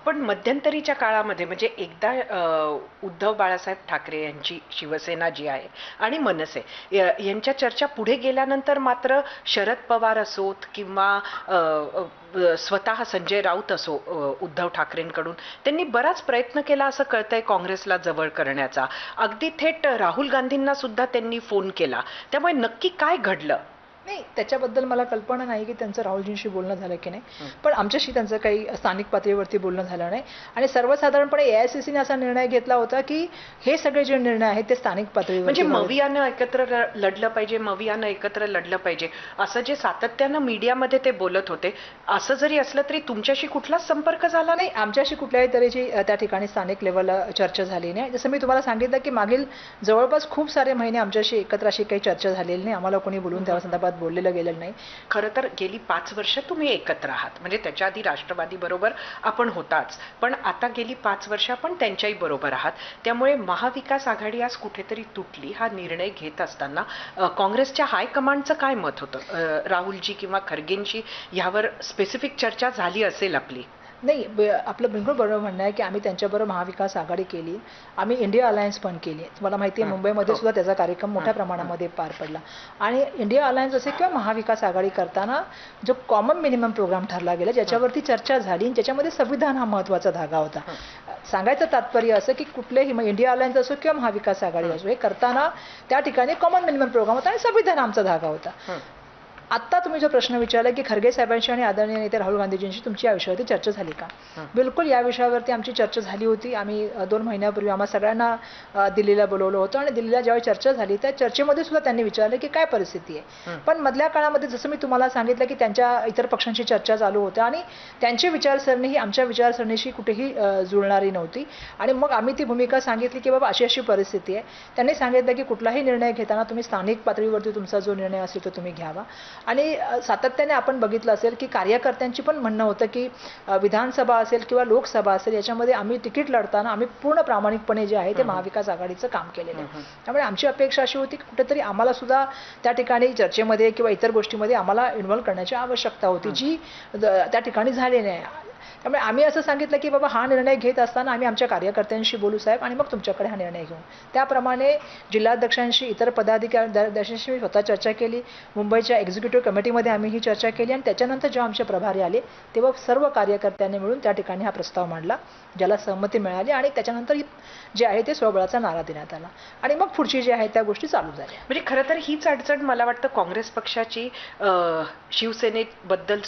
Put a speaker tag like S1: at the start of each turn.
S1: पण मध्यंतरीच्या काळामध्ये म्हणजे एकदा उद्धव बाळासाहेब ठाकरे यांची शिवसेना जी आहे आणि मनसे यांच्या चर्चा पुढे गेल्यानंतर मात्र शरद पवार असोत किंवा स्वतः संजय राऊत असो उद्धव ठाकरेंकडून त्यांनी बराच प्रयत्न केला असं कळतंय काँग्रेसला जवळ करण्याचा. अगदी थेट राहुल गांधींना सुद्धा त्यांनी फोन केला. त्यामुळे नक्की काय घडलं?
S2: नाही, त्याच्याबद्दल मला कल्पना नाही की त्यांचं राहुलजींशी बोलणं झालं की नाही, पण आमच्याशी त्यांचं काही स्थानिक पातळीवरती बोलणं झालं नाही. आणि सर्वसाधारणपणे एआयसीसीने असा निर्णय घेतला होता की हे सगळे जे निर्णय आहेत ते स्थानिक पातळीवर,
S1: म्हणजे मवियानं एकत्र लढलं पाहिजे, मवियानं एकत्र लढलं पाहिजे असं जे सातत्यानं मीडियामध्ये ते बोलत होते, असं जरी असलं तरी तुमच्याशी कुठलाच संपर्क झाला नाही?
S2: आमच्याशी कुठल्याही तऱ्हेची त्या ठिकाणी स्थानिक लेवलला चर्चा झाली नाही. जसं मी तुम्हाला सांगितलं की मागील जवळपास खूप सारे महिने आमच्याशी एकत्र अशी काही चर्चा झालेली नाही. आम्हाला कोणी बोलून त्या संदर्भात बोललेलं गेलेलं नाही.
S1: खरं तर गेली 5 वर्ष तुम्ही एकत्र आहात, म्हणजे त्याच्या आधी राष्ट्रवादी बरोबर आपण होताच, पण आता गेली 5 वर्ष आपण त्यांच्याही बरोबर आहात. त्यामुळे महाविकास आघाडी आज कुठेतरी तुटली हा निर्णय घेत असताना काँग्रेसच्या हायकमांडचं काय मत होतं? राहुलजी किंवा खरगेंशी यावर स्पेसिफिक चर्चा झाली असेल आपली?
S2: नाही, आपलं बिलकुल बरोबर म्हणणं आहे की आम्ही त्यांच्याबरोबर महाविकास आघाडी केली, आम्ही इंडिया अलायन्स पण केली. तुम्हाला माहिती आहे मुंबईमध्ये सुद्धा त्याचा कार्यक्रम मोठ्या प्रमाणामध्ये पार पडला. आणि इंडिया अलायन्स असे किंवा महाविकास आघाडी करताना जो कॉमन मिनिमम प्रोग्राम ठरला गेला ज्याच्यावरती चर्चा झाली, ज्याच्यामध्ये संविधान हा महत्त्वाचा धागा होता. सांगायचं तात्पर्य असं की कुठलेही इंडिया अलायन्स असो किंवा महाविकास आघाडी असो, हे करताना त्या ठिकाणी कॉमन मिनिमम प्रोग्राम होता आणि संविधान आमचा धागा होता. आत्ता तुम्ही जो प्रश्न विचारला की खरगे साहेबांशी आणि आदरणीय नेते राहुल गांधीजींशी तुमची या विषयावरती चर्चा झाली का? बिलकुल या विषयावरती आमची चर्चा झाली होती. आम्ही 2 महिन्यापूर्वी आम्हा सगळ्यांना दिल्लीला बोलवलं होतं आणि दिल्लीला ज्यावेळी चर्चा झाली त्या चर्चेमध्ये सुद्धा त्यांनी विचारलं की काय परिस्थिती आहे. पण मधल्या काळामध्ये जसं मी तुम्हाला सांगितलं की त्यांच्या इतर पक्षांशी चर्चा चालू होत्या आणि त्यांची विचारसरणी ही आमच्या विचारसरणीशी कुठेही जुळणारी नव्हती. आणि मग आम्ही ती भूमिका सांगितली की बाबा अशी अशी परिस्थिती आहे. त्यांनी सांगितलं की कुठलाही निर्णय घेताना तुम्ही स्थानिक पातळीवरती तुमचा जो निर्णय असेल तो तुम्ही घ्यावा. आणि सातत्याने आपण बघितलं असेल की कार्यकर्त्यांची पण म्हणणं होतं की विधानसभा असेल किंवा लोकसभा असेल याच्यामध्ये आम्ही तिकीट लढताना आम्ही पूर्ण प्रामाणिकपणे जे आहे ते महाविकास आघाडीचं काम केलेलं आहे. त्यामुळे आमची अपेक्षा अशी होती की कुठेतरी आम्हाला सुद्धा त्या ठिकाणी चर्चेमध्ये किंवा इतर गोष्टीमध्ये आम्हाला इन्व्हॉल्व करण्याची आवश्यकता होती, जी त्या ठिकाणी झाली नाही. त्यामुळे आम्ही असं सांगितलं की बाबा हा निर्णय घेत असताना आम्ही आमच्या कार्यकर्त्यांशी बोलू साहेब आणि मग तुमच्याकडे हा निर्णय घेऊ. त्याप्रमाणे जिल्हाध्यक्षांशी इतर पदाधिकाऱ्यांशी मी स्वतः चर्चा केली. मुंबईच्या एक्झिक्युटिव्ह कमिटीमध्ये आम्ही ही चर्चा केली आणि त्याच्यानंतर जेव्हा आमचे प्रभारी आले तेव्हा सर्व कार्यकर्त्यांनी मिळून त्या ठिकाणी हा प्रस्ताव मांडला, ज्याला सहमती मिळाली आणि त्याच्यानंतर जे आहे ते स्वबळाचा नारा देण्यात आला आणि मग पुढची जी आहे त्या गोष्टी चालू झाल्या.
S1: म्हणजे खरं तर हीच अडचण मला वाटतं काँग्रेस पक्षाची शिवसेनेबद्दल